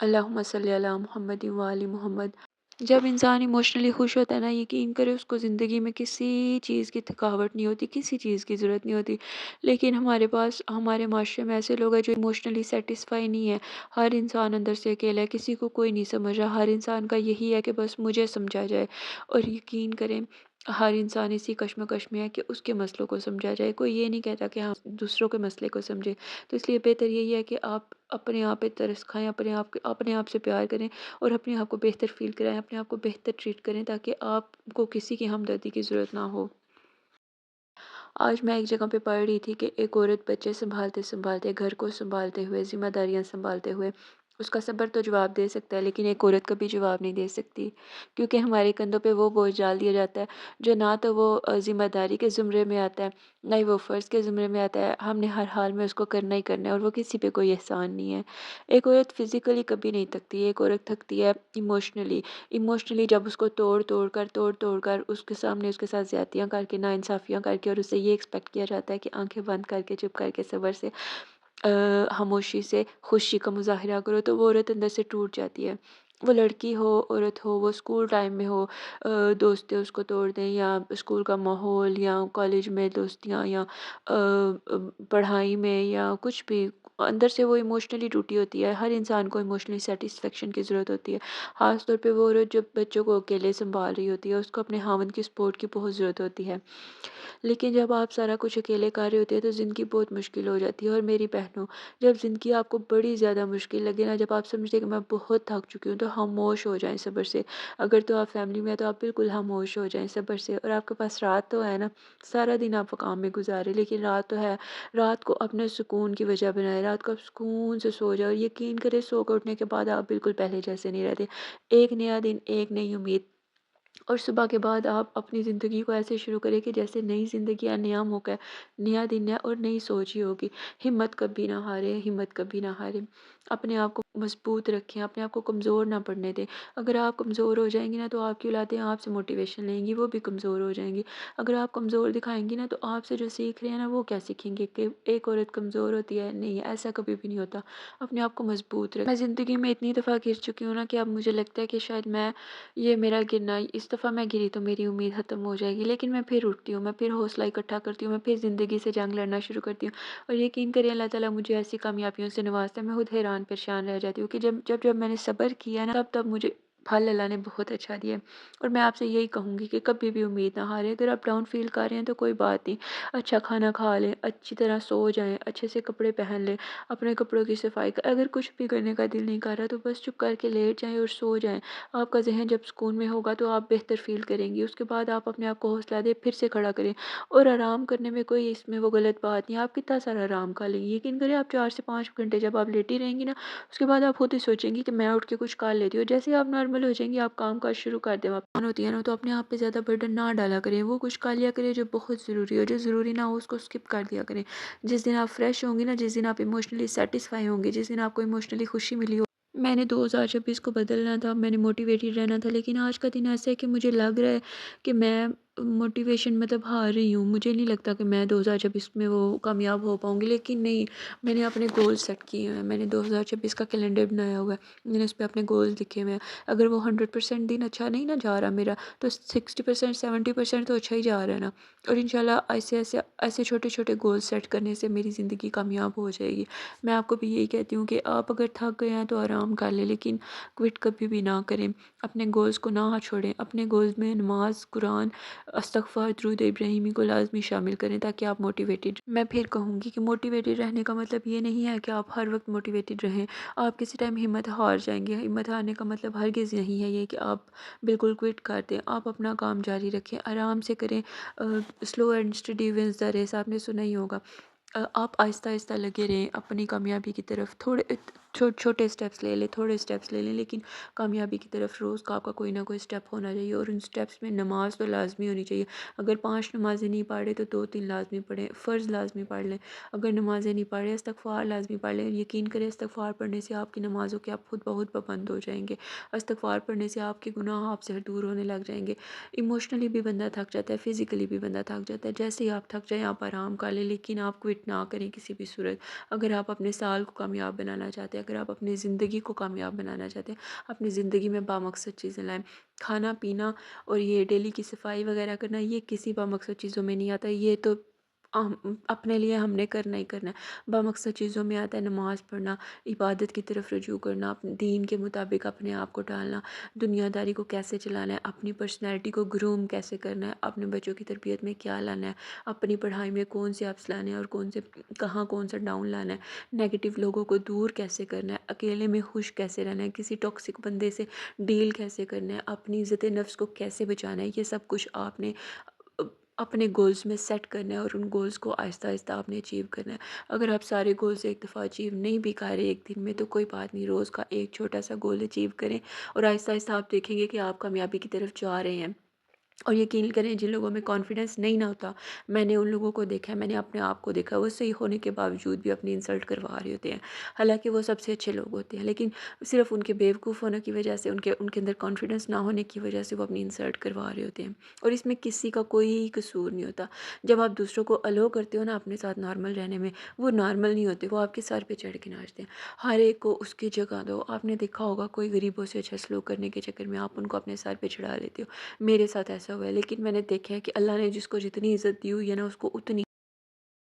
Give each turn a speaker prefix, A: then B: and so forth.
A: اللہم صلی علی محمد و آل محمد۔ جب انسان ایموشنلی خوش ہوتا ہے نا، یقین کرے اس کو زندگی میں کسی چیز کی تھکاوٹ نہیں ہوتی، کسی چیز کی ضرورت نہیں ہوتی۔ لیکن ہمارے پاس، ہمارے معاشرے میں ایسے لوگ ہیں جو ایموشنلی سیٹسفائی نہیں ہے۔ ہر انسان اندر سے اکیلا ہے، کسی کو کوئی نہیں سمجھ رہا۔ ہر انسان کا یہی ہے کہ بس مجھے سمجھا جائے، اور یقین کریں ہر انسان اسی کشمکش میں ہے کہ اس کے مسئلوں کو سمجھا جائے۔ کوئی یہ نہیں کہتا کہ ہم دوسروں کے مسئلے کو سمجھے۔ تو اس لیے بہتر یہی ہے کہ آپ اپنے آپ پہ ترس کھائیں، اپنے آپ سے پیار کریں، اور اپنے آپ کو بہتر فیل کرائیں، اپنے آپ کو بہتر ٹریٹ کریں، تاکہ آپ کو کسی کی ہمدردی کی ضرورت نہ ہو۔ آج میں ایک جگہ پہ پڑھ رہی تھی کہ ایک عورت بچے سنبھالتے سنبھالتے، گھر کو سنبھالتے ہوئے، ذمہ داریاں سنبھالتے ہوئے، اس کا صبر تو جواب دے سکتا ہے، لیکن ایک عورت کبھی جواب نہیں دے سکتی، کیونکہ ہمارے کندھوں پہ وہ بوجھ ڈال دیا جاتا ہے جو نہ تو وہ ذمہ داری کے زمرے میں آتا ہے، نہ ہی وہ فرض کے زمرے میں آتا ہے۔ ہم نے ہر حال میں اس کو کرنا ہی کرنا ہے، اور وہ کسی پہ کوئی احسان نہیں ہے۔ ایک عورت فزیکلی کبھی نہیں تھکتی، ایک عورت تھکتی ہے ایموشنلی جب اس کو توڑ کر اس کے سامنے اس کے ساتھ زیادتیاں کر کے، ناانصافیاں کر کے، اور اسے یہ ایکسپیکٹ کیا جاتا ہے کہ آنکھیں بند کر کے، چپ کر کے، صبر سے، خاموشی سے خوشی کا مظاہرہ کرو، تو وہ عورت اندر سے ٹوٹ جاتی ہے۔ وہ لڑکی ہو، عورت ہو، وہ اسکول ٹائم میں ہو، دوستیں اس کو توڑ دیں، یا اسکول کا ماحول، یا کالج میں دوستیاں، یا پڑھائی میں، یا کچھ بھی، اندر سے وہ ایموشنلی ٹوٹی ہوتی ہے۔ ہر انسان کو ایموشنلی سیٹسفیکشن کی ضرورت ہوتی ہے، خاص طور پہ وہ عورت جو بچوں کو اکیلے سنبھال رہی ہوتی ہے، اس کو اپنے خاوند کی سپورٹ کی بہت ضرورت ہوتی ہے۔ لیکن جب آپ سارا کچھ اکیلے کر رہے ہوتے ہیں تو زندگی بہت مشکل ہو جاتی ہے۔ اور میری بہنوں، جب زندگی آپ کو بڑی زیادہ مشکل لگے نا، جب آپ سمجھتے کہ میں بہت تھک چکی ہوں، تو خاموش ہو جائیں صبر سے۔ اگر تو آپ فیملی میں ہیں تو آپ بالکل خاموش ہو جائیں صبر سے، اور آپ کے پاس رات تو ہے نا، سارا دن آپ کام میں گزارے، لیکن رات تو ہے، رات کو اپنے سکون کی وجہ بنائے، رات کو آپ سکون سے سو جاؤ، اور یقین کرے سو کر اٹھنے کے بعد آپ بالکل پہلے جیسے نہیں رہتے۔ ایک نیا دن، ایک نئی امید، اور صبح کے بعد آپ اپنی زندگی کو ایسے شروع کریں کہ جیسے نئی زندگی ہے، نیا موقع ہے، نیا دن ہے، اور نئی سوچ ہی ہوگی۔ ہمت کبھی نہ ہارے، ہمت کبھی نہ ہارے۔ اپنے آپ کو مضبوط رکھیں، اپنے آپ کو کمزور نہ پڑنے دیں۔ اگر آپ کمزور ہو جائیں گی نا، تو آپ کی اولادیں آپ سے موٹیویشن لیں گی، وہ بھی کمزور ہو جائیں گی۔ اگر آپ کمزور دکھائیں گی نا، تو آپ سے جو سیکھ رہے ہیں نا، وہ کیا سیکھیں گے کہ ایک عورت کمزور ہوتی ہے؟ نہیں، ایسا کبھی بھی نہیں ہوتا۔ اپنے آپ کو مضبوط رکھیں۔ میں زندگی میں اتنی دفعہ گر چکی ہوں نا کہ اب مجھے لگتا ہے کہ شاید یہ میرا گرنا، اس دفعہ میں گری تو میری امید ختم ہو جائے گی، لیکن میں پھر اٹھتی ہوں، میں پھر حوصلہ اکٹھا کرتی ہوں، میں پھر زندگی سے جنگ لڑنا شروع کرتی ہوں، اور یقین کریں اللہ تعالیٰ مجھے ایسی کامیابیوں سے نوازتا ہے، میں خود حیران پریشان رہ جاتی ہوں کہ جب میں نے صبر کیا نا، تب مجھے پھل اللہ نے بہت اچھا دیا۔ اور میں آپ سے یہی کہوں گی کہ کبھی بھی امید نہ ہارے۔ اگر آپ ڈاؤن فیل کر رہے ہیں تو کوئی بات نہیں، اچھا کھانا کھا لیں، اچھی طرح سو جائیں، اچھے سے کپڑے پہن لیں، اپنے کپڑوں کی صفائی اگر کچھ بھی کرنے کا دل نہیں کر رہا تو بس چپ کر کے لیٹ جائیں اور سو جائیں۔ آپ کا ذہن جب سکون میں ہوگا تو آپ بہتر فیل کریں گی، اس کے بعد آپ اپنے آپ کو حوصلہ دیں، پھر سے کھڑا کریں، اور آرام کرنے میں کوئی اس میں وہ غلط بات نہیں ہے۔ آپ کتنا سارا آرام کر لیں گے، یقین کریں آپ 4 سے 5 گھنٹے جب آپ لیٹی رہیں گی نا، اس کے بعد آپ خود ہی سوچیں گی کہ میں اٹھ کے کچھ کر لیتی ہوں۔ جیسے آپ نارمل ہو جائیں گی، آپ کام کاج شروع کر دیں، آپ ہوتی ہے نا، تو اپنے آپ پہ زیادہ برڈن نہ ڈالا کریں، وہ کچھ کر لیا کریں جو بہت ضروری ہو، جو ضروری نہ ہو اس کو اسکپ کر دیا کریں۔ جس دن آپ فریش ہوں گی نا، جس دن آپ ایموشنلی سیٹسفائی ہوں گے، جس دن آپ کو ایموشنلی خوشی ملی ہو۔ میں نے 2026 کو بدلنا تھا، میں نے موٹیویٹڈ رہنا تھا، لیکن آج کا دن ایسا ہے کہ مجھے لگ رہا ہے کہ میں موٹیویشن مطلب ہار رہی ہوں۔ مجھے نہیں لگتا کہ میں 2026 میں وہ کامیاب ہو پاؤں گی، لیکن نہیں، میں نے اپنے گول سیٹ کیے ہیں، میں نے 2026 کا کیلنڈر بنایا ہوا ہے، میں نے اس پہ اپنے گولز لکھے ہوئے ہیں۔ اگر وہ 100% دن اچھا نہیں نہ جا رہا میرا، تو 60%، 70% تو اچھا ہی جا رہا ہے نا، اور انشاءاللہ ایسے چھوٹے چھوٹے گول سیٹ کرنے سے میری زندگی کامیاب ہو جائے گی۔ میں آپ کو بھی یہی کہتی ہوں کہ آپ اگر تھک گئے ہیں تو آرام کر لیں، لیکن کوئٹ کبھی بھی نہ کریں، اپنے گولز کو نہ چھوڑیں، اپنے گولز میں نماز، قرآن، استغفار، درود ابراہیمی کو لازمی شامل کریں تاکہ آپ موٹیویٹڈ۔ میں پھر کہوں گی کہ موٹیویٹڈ رہنے کا مطلب یہ نہیں ہے کہ آپ ہر وقت موٹیویٹڈ رہیں، آپ کسی ٹائم ہمت ہار جائیں گے۔ ہمت ہارنے کا مطلب ہرگز نہیں ہے یہ کہ آپ بالکل کوئٹ کر دیں، آپ اپنا کام جاری رکھیں، آرام سے کریں، slow and steady wins the race, آپ نے سنا ہی ہوگا۔ آپ آہستہ آہستہ لگے رہیں اپنی کامیابی کی طرف، تھوڑے چھوٹے اسٹیپس لے لیں، تھوڑے اسٹیپس لے لیں، لیکن کامیابی کی طرف روز کا آپ کا کوئی نہ کوئی اسٹیپ ہونا چاہیے، اور ان اسٹیپس میں نماز تو لازمی ہونی چاہیے۔ اگر 5 نمازیں نہیں پڑھ رہے تو 2 3 لازمی پڑھیں، فرض لازمی پڑھ لیں۔ اگر نمازیں نہیں پڑھ رہے، استغفار لازمی پڑھ لیں، یقین کریں استغفار پڑھنے سے آپ کی نمازوں کے آپ خود بخود پابند ہو جائیں گے، استغفار پڑھنے سے آپ کے گناہ آپ سے دور ہونے لگ جائیں گے۔ ایموشنلی بھی بندہ تھک جاتا ہے، فزیکلی بھی بندہ تھک جاتا ہے، جیسے ہی آپ تھک جائیں آپ آرام کر لیں، لیکن آپ کوئٹ نہ کریں کسی بھی صورت۔ اگر آپ اپنے سال کو کامیاب بنانا چاہتے ہیں، اگر آپ اپنی زندگی کو کامیاب بنانا چاہتے ہیں، اپنی زندگی میں بامقصد چیزیں لائیں۔ کھانا پینا اور یہ ڈیلی کی صفائی وغیرہ کرنا، یہ کسی بامقصد چیزوں میں نہیں آتا، یہ تو اپنے لیے ہم نے کرنا ہی کرنا ہے۔ بامقصد چیزوں میں آتا ہے نماز پڑھنا، عبادت کی طرف رجوع کرنا، اپنے دین کے مطابق اپنے آپ کو ڈالنا، دنیا داری کو کیسے چلانا ہے، اپنی پرسنالٹی کو گروم کیسے کرنا ہے، اپنے بچوں کی تربیت میں کیا لانا ہے، اپنی پڑھائی میں کون سے اپس لانے ہیں اور کون سا ڈاؤن لانا ہے، نیگیٹو لوگوں کو دور کیسے کرنا ہے، اکیلے میں خوش کیسے رہنا ہے، کسی ٹاکسک بندے سے ڈیل کیسے کرنا ہے، اپنی عزت نفس کو کیسے بچانا ہے، یہ سب کچھ آپ نے اپنے گولز میں سیٹ کرنا ہے اور ان گولز کو آہستہ آہستہ آپ نے اچیو کرنا ہے۔ اگر آپ سارے گولز ایک دفعہ اچیو نہیں بھی کر رہے ایک دن میں تو کوئی بات نہیں، روز کا ایک چھوٹا سا گول اچیو کریں اور آہستہ آہستہ آپ دیکھیں گے کہ آپ کامیابی کی طرف جا رہے ہیں۔ اور یقین کریں جن لوگوں میں کانفیڈنس نہیں نہ ہوتا، میں نے ان لوگوں کو دیکھا ہے، میں نے اپنے آپ کو دیکھا، وہ صحیح ہونے کے باوجود بھی اپنی انسلٹ کروا رہے ہوتے ہیں، حالانکہ وہ سب سے اچھے لوگ ہوتے ہیں، لیکن صرف ان کے بیوقوف ہونے کی وجہ سے، ان کے اندر کانفیڈنس نہ ہونے کی وجہ سے وہ اپنی انسلٹ کروا رہے ہوتے ہیں، اور اس میں کسی کا کوئی قصور نہیں ہوتا۔ جب آپ دوسروں کو الو کرتے ہو نا اپنے ساتھ نارمل رہنے میں، وہ نارمل نہیں ہوتے، وہ آپ کے سر پہ چڑھ کے ناچتے ہیں۔ ہر ایک کو اس کی جگہ دو۔ آپ نے دیکھا ہوگا کوئی غریبوں سے اچھا سلوک کرنے کے چکر میں آپ ان کو اپنے سر پہ چڑھا لیتے ہو، میرے ساتھ ایسا ہوا ہے، لیکن میں نے دیکھا ہے کہ اللہ نے جس کو جتنی عزت دی ہوئی ہے نا اس کو اتنی